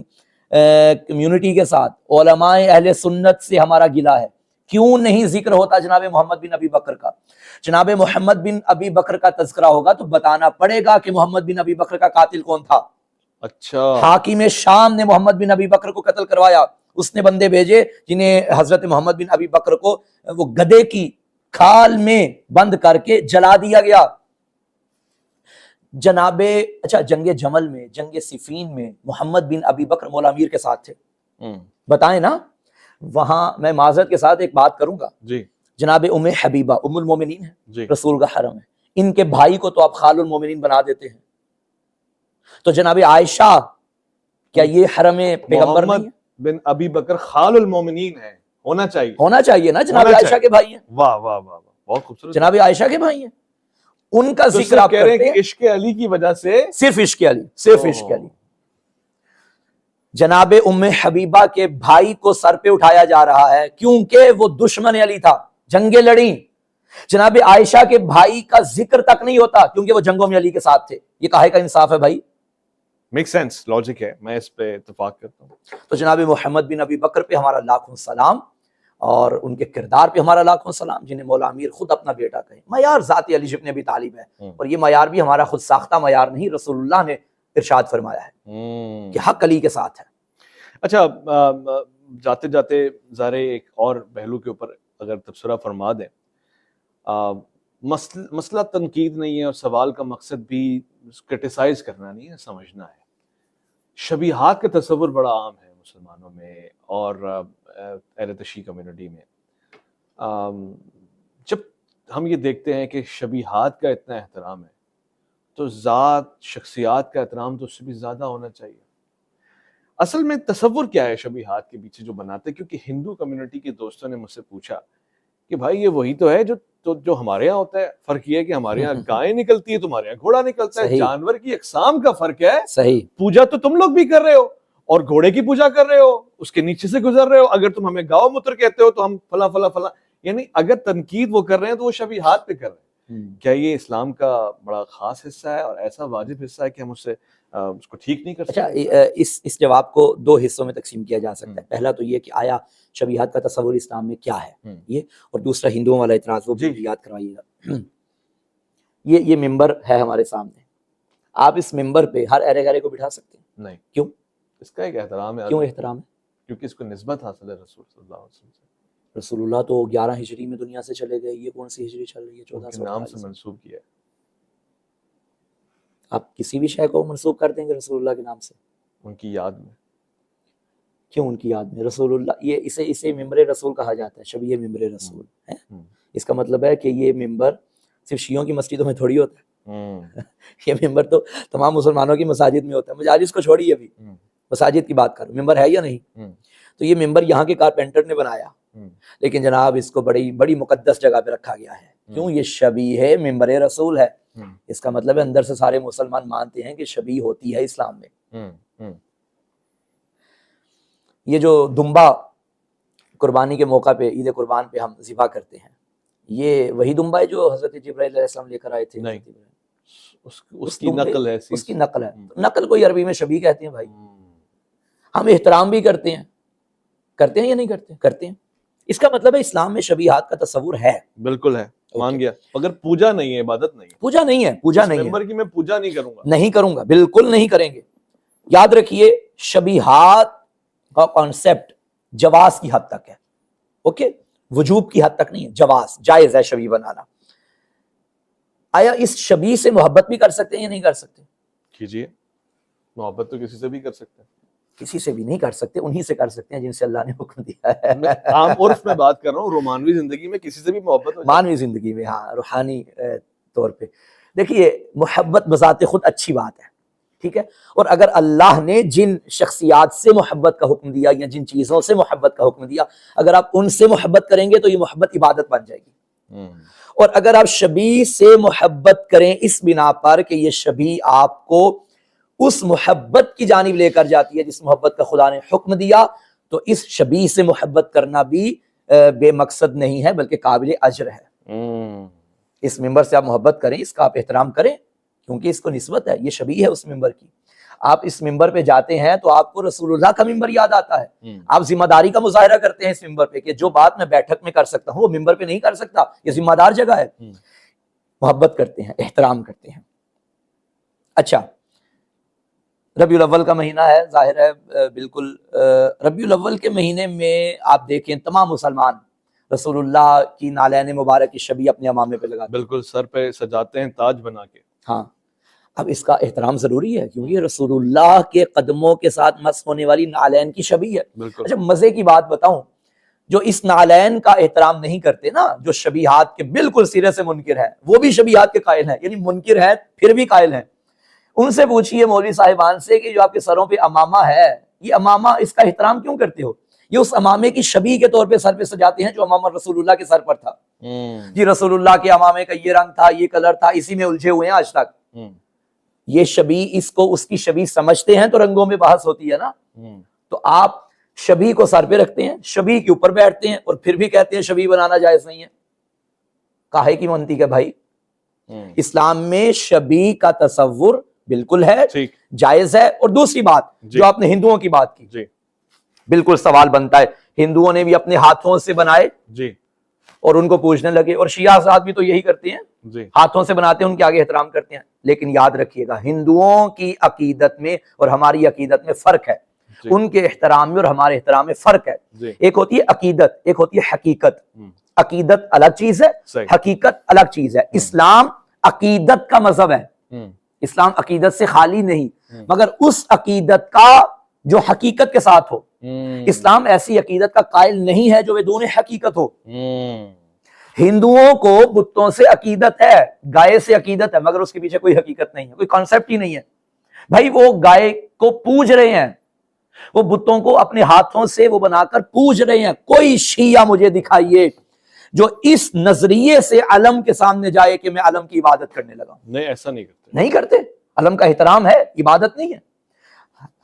کمیونٹی کے ساتھ، علماء اہل سنت سے ہمارا گلہ ہے. کیوں نہیں ذکر ہوتا جناب محمد بن ابی بکر کا؟ جناب محمد بن ابی بکر کا تذکرہ ہوگا تو بتانا پڑے گا کہ محمد بن ابی بکر کا قاتل کون تھا. اچھا، حاکم شام نے محمد بن ابی بکر کو قتل کروایا، اس نے بندے بھیجے جنہیں حضرت محمد بن ابی بکر کو وہ گدے کی کھال میں بند کر کے جلا دیا گیا. جنگ جمل میں، جنگ صفین میں محمد بن ابی بکر مولا امیر کے ساتھ تھے. بتائیں نا، وہاں میں معذرت کے ساتھ ایک بات کروں گا. جی، جناب ام حبیبہ ام المومنین ہے، جی، رسول کا حرم ہے، ان کے بھائی کو تو آپ خال المومنین بنا دیتے ہیں. تو جناب عائشہ، کیا یہ حرم پیغمبر نہیں ہے؟ بن ابی بکر خال المومنین ہے، ہونا چاہیے نا، جناب عائشہ کے بھائی ہیں. واہ واہ واہ، بہت خوبصورت. جناب عائشہ کے بھائی ہیں. ان کا تو ذکر صرف آپ کہہ رہے کرتے ہیں ہیں کہ عشق علی کی وجہ سے صرف عشق علی، صرف عشق علی. جناب ام حبیبہ کے بھائی کو سر پہ اٹھایا جا رہا ہے کیونکہ وہ دشمن علی تھا، جنگیں لڑیں. جناب عائشہ کے بھائی کا ذکر تک نہیں ہوتا کیونکہ وہ جنگوں میں علی کے ساتھ تھے. یہ کاہے کا انصاف ہے بھائی؟ میک سینس، لاجک ہے، میں اس پہ اتفاق کرتا ہوں. تو جناب محمد بن ابی بکر پہ ہمارا لاکھوں سلام، اور ان کے کردار پہ ہمارا لاکھوں سلام، جنہیں مولا امیر خود اپنا بیٹا کہے. معیار ذات علی بن ابی طالب ہے، اور یہ معیار بھی ہمارا خود ساختہ معیار نہیں، رسول اللہ نے ارشاد فرمایا ہے کہ حق علی کے ساتھ ہے. اچھا، جاتے جاتے ظاہر ایک اور پہلو کے اوپر اگر تبصرہ فرما دیں. مسئلہ تنقید نہیں ہے، اور سوال کا مقصد بھی کرٹیسائز کرنا نہیں ہے، سمجھنا ہے. شبیہات کا تصور بڑا عام ہے مسلمانوں میں اور اہل تشیع کمیونٹی میں. جب ہم یہ دیکھتے ہیں کہ شبیہات کا اتنا احترام ہے تو ذات شخصیات کا احترام تو اس سے بھی زیادہ ہونا چاہیے. اصل میں تصور کیا ہے شبیہات کے پیچھے جو بناتے ہیں؟ کیونکہ ہندو کمیونٹی کے دوستوں نے مجھ سے پوچھا کہ بھائی یہ وہی تو ہے جو ہمارے یہاں ہوتا ہے. فرق یہ ہے کہ ہمارے یہاں گائے نکلتی ہے، تمہارے یہاں گھوڑا نکلتا ہے. صحیح. جانور کی اقسام کا فرق ہے. صحیح. پوجا تو تم لوگ بھی کر رہے ہو اور گھوڑے کی پوجا کر رہے ہو، اس کے نیچے سے گزر رہے ہو. اگر تم ہمیں گاؤ متر کہتے ہو تو ہم فلاں فلاں فلاں، یعنی اگر تنقید وہ کر رہے ہیں تو وہ شبیہات پہ کر رہے ہیں. کیا یہ اسلام کا بڑا خاص حصہ ہے اور ایسا واجب حصہ ہے کہ ہم اس کو ٹھیک نہیں کر سکتے؟ اچھا، اس جواب کو دو حصوں میں تقسیم کیا جا سکتا ہے. پہلا تو یہ کہ آیا شبیہات کا تصور اسلام میں کیا ہے یہ، اور دوسرا ہندوؤں والا اعتراض، وہ بھی یاد کروائیے گا. یہ ممبر ہے ہمارے سامنے، آپ اس ممبر پہ ہر ارے گرے کو بٹھا سکتے ہیں؟ نہیں. کیوں؟ اس کا ایک احترام ہے. کیوں احترام ہے؟ کیونکہ اس کو نسبت حاصل ہے رسول صلی اللہ علیہ وسلم سے. رسول اللہ تو 11 ہجری میں دنیا سے چلے گئے، یہ کون سی ہجری چل رہی ہے؟ 1400 نام سے منسوب کیا ہے. آپ کسی بھی شے کو منسوب کر دیں گے رسول اللہ کے نام سے؟ ان کی یاد میں. کیوں ان کی یاد میں؟ رسول اللہ، یہ اسے ممبر رسول کہا جاتا ہے، شبیہ ممبر رسول ہے. اس کا مطلب ہے کہ یہ ممبر صرف شیعوں کی مسجدوں میں تھوڑی ہوتا ہے. یہ ممبر تو تمام مسلمانوں کی مساجد میں ہوتا ہے. مجالس کو چھوڑیے، ابھی مساجد کی بات کروں. ممبر ہے یا نہیں؟ تو یہ ممبر یہاں کے کارپینٹر نے بنایا، لیکن جناب اس کو بڑی مقدس جگہ پہ رکھا گیا ہے. کیوں؟ یہ شبیہ ممبر رسول ہے. اس کا مطلب ہے اندر سے سارے مسلمان مانتے ہیں کہ شبیہ ہوتی ہے اسلام میں. یہ جو دمبا قربانی کے موقع پہ، عید قربان پہ ہم ذبح کرتے ہیں، یہ وہی دمبا ہے جو حضرت جبرائیل علیہ السلام لے کر آئے تھے؟ نہیں، اس کی نقل ہے. اس کی نقل ہے. نقل کو عربی میں شبیہ کہتے ہیں بھائی. ہم احترام بھی کرتے ہیں یا نہیں کرتے؟ کرتے ہیں. اس کا مطلب ہے اسلام میں شبیہات کا تصور ہے. بالکل ہے، مان گیا. مگر پوجا نہیں ہے، عبادت نہیں ہے. پوجا نہیں ہے، پوجا نہیں ہے. ممبر کی میں پوجا نہیں کروں گا. نہیں کروں گا، بالکل نہیں کریں گے. یاد رکھیے شبیہات کا کانسیپٹ جواز کی حد تک ہے. اوکے، وجوب کی حد تک نہیں ہے، جواز، جائز ہے شبیہ بنانا. آیا اس شبیہ سے محبت بھی کر سکتے ہیں یا نہیں کر سکتے؟ کیجیے. محبت تو کسی سے بھی کر سکتے ہیں. کسی سے بھی نہیں کر سکتے، انہی سے کر سکتے ہیں جن سے اللہ نے حکم دیا ہے. میں عام عرف میں بات کر رہا ہوں، رومانوی زندگی میں کسی سے بھی محبت ہو جائے. مانوی زندگی میں، ہاں، روحانی طور پہ. دیکھیے، محبت بذات خود اچھی بات ہے، ٹھیک ہے. اور اگر اللہ نے جن شخصیات سے محبت کا حکم دیا یا جن چیزوں سے محبت کا حکم دیا، اگر آپ ان سے محبت کریں گے تو یہ محبت عبادت بن جائے گی. اور اگر آپ شبیہ سے محبت کریں اس بنا پر کہ یہ شبیہ آپ کو اس محبت کی جانب لے کر جاتی ہے جس محبت کا خدا نے حکم دیا، تو اس شبیہ سے محبت کرنا بھی بے مقصد نہیں ہے بلکہ قابل اجر ہے. اس ممبر سے آپ محبت کریں، اس کا آپ احترام کریں، کیونکہ اس کو نسبت ہے، یہ شبیہ ہے اس ممبر کی. آپ اس ممبر پہ جاتے ہیں تو آپ کو رسول اللہ کا ممبر یاد آتا ہے. آپ ذمہ داری کا مظاہرہ کرتے ہیں اس ممبر پہ کہ جو بات میں بیٹھک میں کر سکتا ہوں وہ ممبر پہ نہیں کر سکتا. یہ ذمہ دار جگہ ہے. محبت کرتے ہیں، احترام کرتے ہیں. اچھا، ربیع الاول کا مہینہ ہے، ظاہر ہے بالکل. ربیع الاول کے مہینے میں آپ دیکھیں تمام مسلمان رسول اللہ کی نالین مبارک کی شبیہ اپنے امامے پہ لگاتے ہیں. بالکل، سر پہ سجاتے ہیں تاج بنا کے. ہاں، اب اس کا احترام ضروری ہے کیونکہ رسول اللہ کے قدموں کے ساتھ مسح ہونے والی نالین کی شبیہ ہے. بالکل. اچھا، مزے کی بات بتاؤں، جو اس نالین کا احترام نہیں کرتے نا، جو شبیہات کے بالکل سرے سے منکر ہے، وہ بھی شبیہات کے قائل ہیں، یعنی منکر ہیں پھر بھی قائل ہیں. ان سے پوچھئے مولوی صاحبان سے کہ جو آپ کے سروں پہ امامہ ہے، یہ امامہ اس کا احترام کیوں کرتے ہو؟ یہ اس امامے کی شبیہ کے طور پہ سر پہ سجاتے ہیں جو امامہ رسول اللہ کے سر پر تھا. جی رسول اللہ کے امامے کا یہ رنگ تھا، یہ کلر تھا، اسی میں الجھے ہوئے ہیں آج تک. یہ شبیہ، اس کو اس کی شبیہ سمجھتے ہیں تو رنگوں میں بحث ہوتی ہے نا. تو آپ شبیہ کو سر پہ رکھتے ہیں، شبیہ کے اوپر بیٹھتے ہیں اور پھر بھی کہتے ہیں شبیہ بنانا جائز نہیں ہے. کاہے کی منطق ہے بھائی؟ اسلام میں شبیہ کا تصور بالکل ہے، جائز ہے. اور دوسری بات جو آپ نے ہندوؤں کی بات کی، بالکل سوال بنتا ہے، ہندوؤں نے بھی اپنے ہاتھوں سے بنائے اور ان کو پوجنے لگے، اور شیعہ حضرات بھی تو یہی کرتے ہیں، ہاتھوں سے بناتے ہیں، ان کے آگے احترام کرتے ہیں. لیکن یاد رکھیے گا ہندوؤں کی عقیدت میں اور ہماری عقیدت میں فرق ہے. ان کے احترام میں اور ہمارے احترام میں فرق ہے. ایک ہوتی ہے عقیدت، ایک ہوتی ہے حقیقت. عقیدت الگ چیز ہے، حقیقت الگ چیز ہے. اسلام عقیدت کا مذہب ہے، اسلام عقیدت سے خالی نہیں، مگر اس عقیدت کا جو حقیقت کے ساتھ ہو. اسلام ایسی عقیدت کا قائل نہیں ہے جو بدون حقیقت ہو. ہندوؤں کو بتوں سے عقیدت ہے، گائے سے عقیدت ہے، مگر اس کے پیچھے کوئی حقیقت نہیں ہے، کوئی کانسیپٹ ہی نہیں ہے. بھائی وہ گائے کو پوج رہے ہیں، وہ بتوں کو اپنے ہاتھوں سے وہ بنا کر پوج رہے ہیں. کوئی شیعہ مجھے دکھائیے جو اس نظریے سے علم کے سامنے جائے کہ میں علم کی عبادت کرنے لگا. نہیں، ایسا نہیں کرتے، نہیں کرتے. علم کا احترام ہے، عبادت نہیں ہے.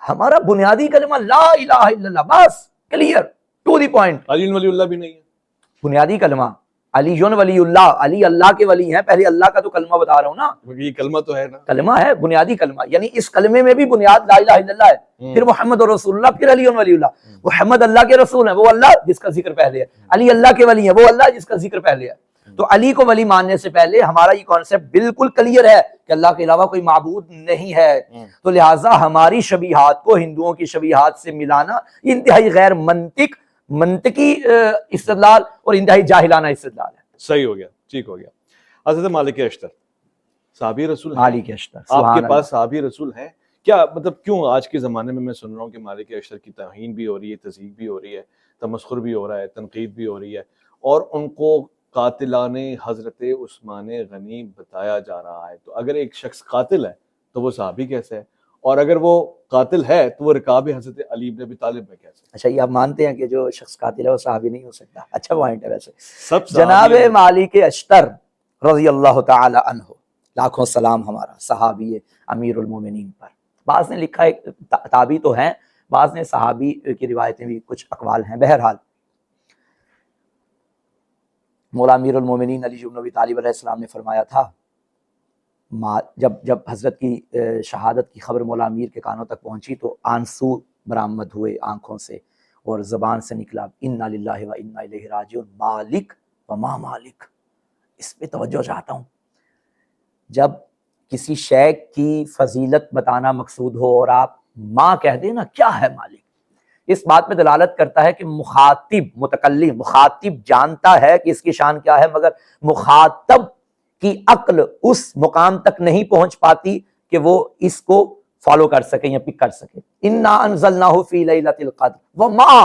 ہمارا بنیادی کلمہ لا الہ الا اللہ، بس کلیئر ٹو دی پوائنٹ. علی ولی اللہ بھی نہیں ہے بنیادی کلمہ علی ولی اللہ، علی اللہ کے ولی ہیں. پہلے اللہ کا تو کلمہ بتا رہا ہوں نا، یہ کلمہ تو ہے نا، کلمہ ہے، بنیادی کلمہ. یعنی اس کلمے میں بھی بنیاد لا الہ الا اللہ ہے، پھر محمد رسول اللہ، پھر علی ولی اللہ. محمد اللہ کے رسول ہیں، وہ اللہ جس کا ذکر پہلے ہے. علی اللہ کے ولی ہیں، وہ اللہ جس کا ذکر پہلے ہے. تو علی کو ولی ماننے سے پہلے ہمارا یہ کانسیپٹ بالکل کلیئر ہے کہ اللہ کے علاوہ کوئی معبود نہیں ہے. تو لہٰذا ہماری شبیہات کو ہندوؤں کی شبیہات سے ملانا انتہائی غیر منطقی استدلال اور انتہائی جاہلانہ استدلال ہے. صحیح ہو گیا، ٹھیک ہو گیا. حضرت مالک اشتر صحابی رسول ہیں؟ مالک اشتر آپ کے پاس صحابی رسول ہیں کیا؟ مطلب کیوں آج کے زمانے میں سن رہا ہوں کہ مالک اشتر کی توہین بھی ہو رہی ہے، تضحیک بھی ہو رہی ہے، تمسخر بھی ہو رہا ہے، تنقید بھی ہو رہی ہے، اور ان کو قاتلان حضرت عثمان غنی بتایا جا رہا ہے. تو اگر ایک شخص قاتل ہے تو وہ صحابی کیسے ہے؟ اور اگر وہ قاتل ہے تو وہ رکاب حضرت علی بن ابی طالب میں کیسے؟ اچھا، یہ آپ مانتے ہیں کہ جو شخص قاتل ہے وہ صحابی نہیں ہو سکتا؟ اچھا پوائنٹ ہے. ویسے سب جناب مالک اشتر رضی اللہ تعالی عنہ، لاکھوں سلام ہمارا صحابی امیر المومنین پر. بعض نے لکھا ہے تابعی تو ہیں، بعض نے صحابی کی روایتیں بھی کچھ اقوال ہیں. بہرحال مولا امیر المومنین علی بن ابی طالب علیہ السلام نے فرمایا تھا، جب حضرت کی شہادت کی خبر مولا امیر کے کانوں تک پہنچی تو آنسو برآمد ہوئے آنکھوں سے اور زبان سے نکلا انا للہ و انا الیہ راجعون، مالک و ما مالک. اس پہ توجہ چاہتا ہوں. جب کسی شے کی فضیلت بتانا مقصود ہو اور آپ ماں کہہ دیں نا، کیا ہے مالک، اس بات پہ دلالت کرتا ہے کہ مخاطب، متکلم، مخاطب جانتا ہے کہ اس کی شان کیا ہے، مگر مخاطب کی عقل اس مقام تک نہیں پہنچ پاتی کہ وہ اس کو فالو کر سکے یا پک کر سکے. انا انزلناہ فی لیلۃ القدر وما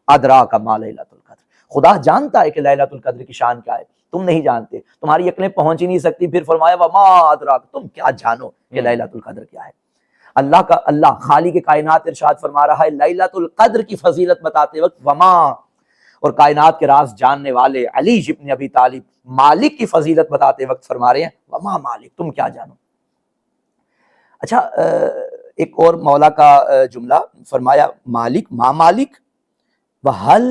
ادراک ما لیلۃ القدر. خدا جانتا ہے کہ لیلۃ القدر کی شان کیا ہے، تم نہیں جانتے، تمہاری عقلیں پہنچ ہی نہیں سکتی. پھر فرمایا وما ادراک، تم کیا جانو کہ لیلۃ القدر کیا ہے. اللہ خالق کائنات ارشاد فرما رہا ہے لیلۃ القدر کی فضیلت بتاتے وقت وما، اور کائنات کے راز جاننے والے علی ابن ابی طالب مالک کی فضیلت بتاتے وقت فرما رہے ہیں وما مالک، تم کیا جانو. اچھا، ایک اور مولا کا جملہ فرمایا مالک ما مالک وحل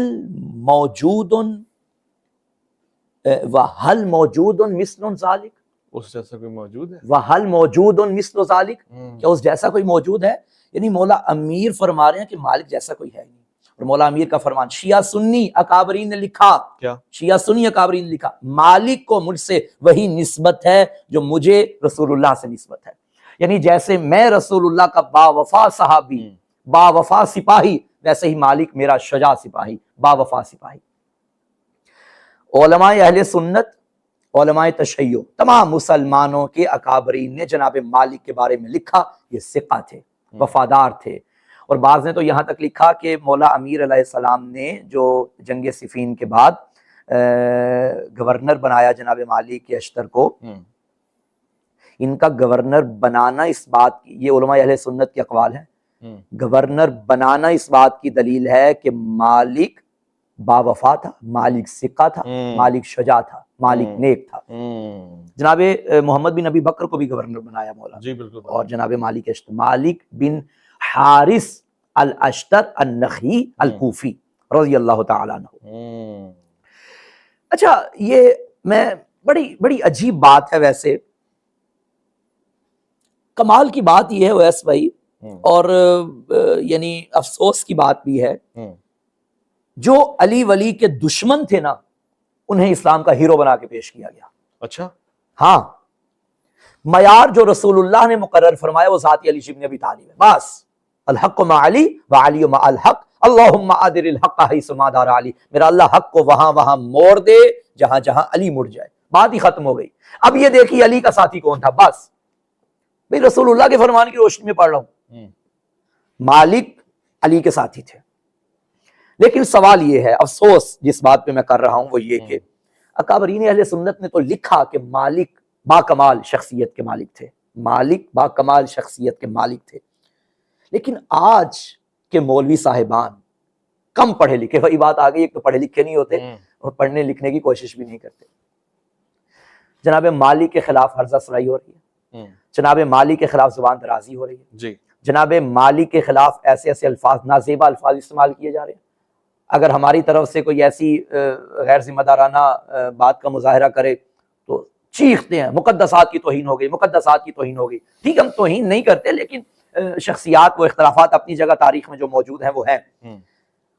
موجود مثل ذالک، اس جیسا کوئی موجود ہے؟ وحل موجود مثل ذالک، کیا اس جیسا کوئی موجود ہے؟ یعنی مولا امیر فرما رہے ہیں کہ مالک جیسا کوئی ہے نہیں. اور مولا امیر کا فرمان شیعہ سنی اکابرین نے لکھا، کیا شیعہ سنی اکابرین نے لکھا مالک کو مجھ سے وہی نسبت ہے جو مجھے رسول اللہ سے نسبت ہے. یعنی جیسے میں رسول اللہ کا با وفا صحابی، با وفا سپاہی، ویسے ہی مالک میرا شجاع سپاہی، با وفا سپاہی. علماء اہل سنت، علماء تشیع، تمام مسلمانوں کے اکابرین نے جناب مالک کے بارے میں لکھا یہ ثقہ تھے، وفادار تھے. اور بعض نے تو یہاں تک لکھا کہ مولا امیر علیہ السلام نے جو جنگ صفین کے بعد گورنر بنایا جناب مالک اشتر کو، ان کا گورنر بنانا اس بات کی، یہ علماء اہل سنت کے اقوال ہیں، گورنر بنانا اس بات کی دلیل ہے کہ مالک باوفا تھا، مالک ثقہ تھا، مالک شجاع تھا، مالک نیک تھا۔ جناب محمد بن ابی بکر کو بھی گورنر بنایا مولا، جی بالکل، اور جناب مالک اشتر، مالک بن حارث الاشتر النخعی الکوفی رضی اللہ تعالیٰ عنہ۔ اچھا، یہ میں بڑی عجیب بات ہے ویسے، کمال کی بات یہ ہے اویس بھائی، اور یعنی افسوس کی بات بھی ہے، جو علی ولی کے دشمن تھے نا، انہیں اسلام کا ہیرو بنا کے پیش کیا گیا۔ اچھا، ہاں، معیار جو رسول اللہ نے مقرر فرمایا وہ ذاتی علی ابن ابی طالب ہے، بس الحق مع علی وعلی مع الحق اللہم ادر الحق حیث ما دار علی، میرا اللہ حق کو وہاں موڑ دے جہاں جہاں علی مڑ جائے، بات ہی ختم ہو گئی۔ اب یہ دیکھیے علی کا ساتھی کون تھا، بس بھئی رسول اللہ کے فرمان کی روشنی میں پڑھ رہا ہوں، مالک علی کے ساتھی تھے۔ لیکن سوال یہ ہے، افسوس جس بات پہ میں کر رہا ہوں وہ یہ کہ اکابرین اہل سنت نے تو لکھا کہ مالک باکمال شخصیت کے مالک تھے، مالک باکمال شخصیت کے مالک تھے، لیکن آج کے مولوی صاحبان کم پڑھے لکھے، وہی بات آ گئی، ایک تو پڑھے لکھے نہیں ہوتے اور پڑھنے لکھنے کی کوشش بھی نہیں کرتے۔ جناب مالک کے خلاف ہرزہ سرائی ہو رہی ہے، جناب مالک کے خلاف زبان درازی ہو رہی ہے، جی، جناب مالک کے خلاف ایسے الفاظ، نازیبا الفاظ استعمال کیے جا رہے ہیں۔ اگر ہماری طرف سے کوئی ایسی غیر ذمہ دارانہ بات کا مظاہرہ کرے تو چیختے ہیں مقدسات کی توہین ہو گئی، مقدسات کی توہین ہو گئی۔ ٹھیک، ہم توہین نہیں کرتے، لیکن شخصیات و اختلافات اپنی جگہ تاریخ میں جو موجود ہیں وہ ہیں۔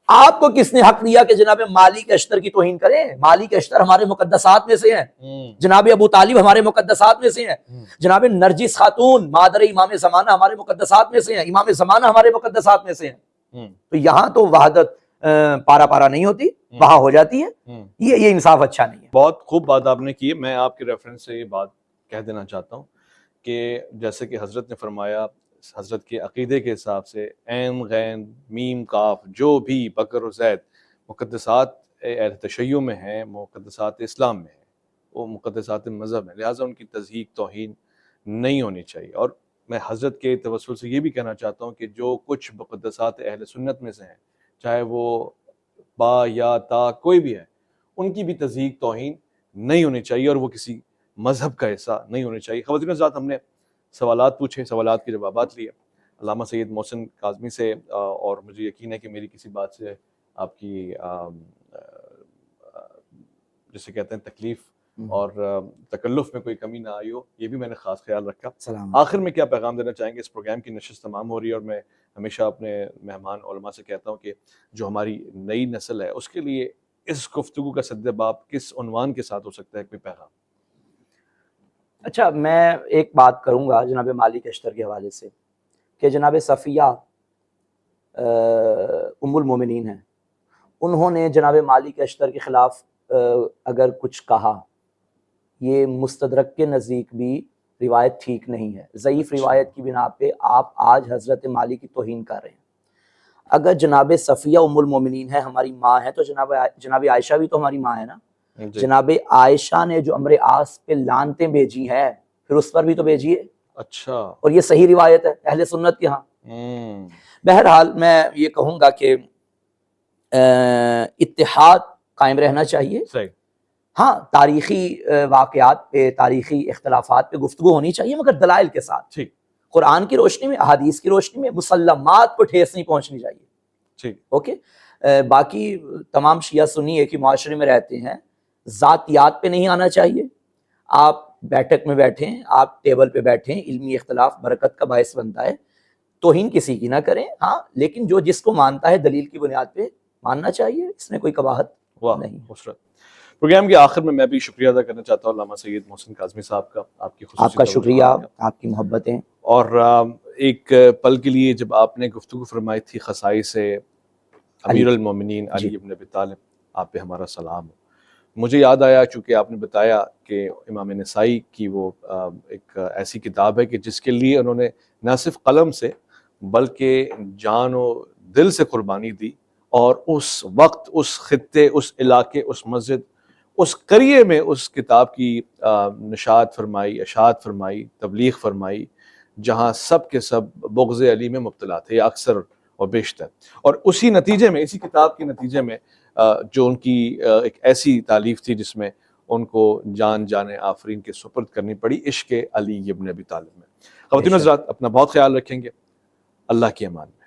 آپ کو کس نے حق دیا کہ جناب مالک اشتر کی توہین کریں؟ مالک اشتر ہمارے مقدسات میں سے ہیں، جناب ابو طالب ہمارے مقدسات میں سے ہیں، جناب نرجس خاتون مادر امام زمانہ ہمارے مقدسات میں سے ہیں، امام زمانہ ہمارے مقدسات میں سے ہیں۔ تو یہاں تو وحدت پارا نہیں ہوتی، وہاں ہو جاتی ہے، یہ انصاف اچھا نہیں ہے۔ بہت خوب بات آپ نے کی ہے۔ میں آپ کے ریفرنس سے یہ بات کہہ دینا چاہتا ہوں کہ جیسے کہ حضرت نے فرمایا، حضرت کے عقیدے کے حساب سے عین غین میم کاف جو بھی بکر و زید مقدسات اہل تشیع میں ہیں، مقدسات اسلام میں ہیں، وہ مقدسات مذہب ہیں، لہٰذا ان کی تضحیق توہین نہیں ہونی چاہیے۔ اور میں حضرت کے توسل سے یہ بھی کہنا چاہتا ہوں کہ جو کچھ مقدسات اہل سنت میں سے ہیں، چاہے وہ با یا تا کوئی بھی ہے، ان کی بھی تضحیق توہین نہیں ہونی چاہیے، اور وہ کسی مذہب کا حصہ نہیں ہونے چاہیے۔ خواتین حضرات، ہم نے سوالات پوچھے، سوالات کے جوابات لیے علامہ سید محسن کاظمی سے، اور مجھے یقین ہے کہ میری کسی بات سے آپ کی جسے کہتے ہیں تکلیف اور تکلف میں کوئی کمی نہ آئی ہو، یہ بھی میں نے خاص خیال رکھا۔ آخر میں کیا پیغام دینا چاہیں گے؟ اس پروگرام کی نشست تمام ہو رہی ہے، اور میں ہمیشہ اپنے مہمان علماء سے کہتا ہوں کہ جو ہماری نئی نسل ہے اس کے لیے اس گفتگو کا سد باب کس عنوان کے ساتھ ہو سکتا ہے، کوئی پیغام؟ اچھا، میں ایک بات کروں گا جناب مالک اشتر کے حوالے سے کہ جناب صفیہ ام المومنین ہیں، انہوں نے جناب مالک اشتر کے خلاف اگر کچھ کہا، یہ مستدرک کے نزدیک بھی روایت ٹھیک نہیں ہے، ضعیف روایت کی بنا پہ آپ آج حضرت مالک کی توہین کر رہے ہیں۔ اگر جناب صفیہ ام المومنین ہے، ہماری ماں ہے، تو جناب عائشہ بھی تو ہماری ماں ہے نا۔ جناب عائشہ نے جو عمر عاص پہ لعنتیں بھیجی ہیں، پھر اس پر بھی تو بھیجیے۔ اچھا، اور یہ صحیح روایت ہے اہل سنت کے ہاں۔ بہرحال میں یہ کہوں گا کہ اتحاد قائم رہنا چاہیے۔ صحیح، ہاں، تاریخی واقعات پہ، تاریخی اختلافات پہ گفتگو ہونی چاہیے، مگر دلائل کے ساتھ، ٹھیک، قرآن کی روشنی میں، احادیث کی روشنی میں، مسلمات کو ٹھیس نہیں پہنچنی چاہیے۔ ٹھیک، اوکے، باقی تمام شیعہ سنی ایک ہی معاشرے میں رہتے ہیں، ذاتیات پہ نہیں آنا چاہیے۔ آپ بیٹھک میں بیٹھیں، آپ ٹیبل پہ بیٹھیں، علمی اختلاف برکت کا باعث بنتا ہے، توہین کسی کی نہ کریں، ہاں، لیکن جو جس کو مانتا ہے دلیل کی بنیاد پہ ماننا چاہیے، اس میں کوئی قباحت نہیں۔ خوبصورت۔ پروگرام کے آخر میں بھی شکریہ ادا کرنا چاہتا ہوں علامہ سید محسن کاظمی صاحب کا، آپ کی خصوصی آپ کا توجہ شکریہ، کا، آپ کی محبتیں، اور ایک پل کے لیے جب آپ نے گفتگو فرمائی تھی خصائص سے امیر المومنین علی ابن ابی طالب، آپ پہ ہمارا سلام ہو، مجھے یاد آیا چونکہ آپ نے بتایا کہ امام نسائی کی وہ ایک ایسی کتاب ہے کہ جس کے لیے انہوں نے نہ صرف قلم سے بلکہ جان و دل سے قربانی دی، اور اس وقت، اس خطے، اس علاقے، اس مسجد، اس قریے میں اس کتاب کی نشاط فرمائی، اشاعت فرمائی، تبلیغ فرمائی، جہاں سب کے سب بغض علی میں مبتلا تھے، یا اکثر اور بیشتر. اور اسی نتیجے میں، اسی کتاب کے نتیجے میں جو ان کی ایک ایسی تالیف تھی جس میں ان کو جان آفرین کے سپرد کرنی پڑی، عشق علی ابن ابی طالب میں. خواتین حضرات، اپنا بہت خیال رکھیں گے. اللہ کی امان میں.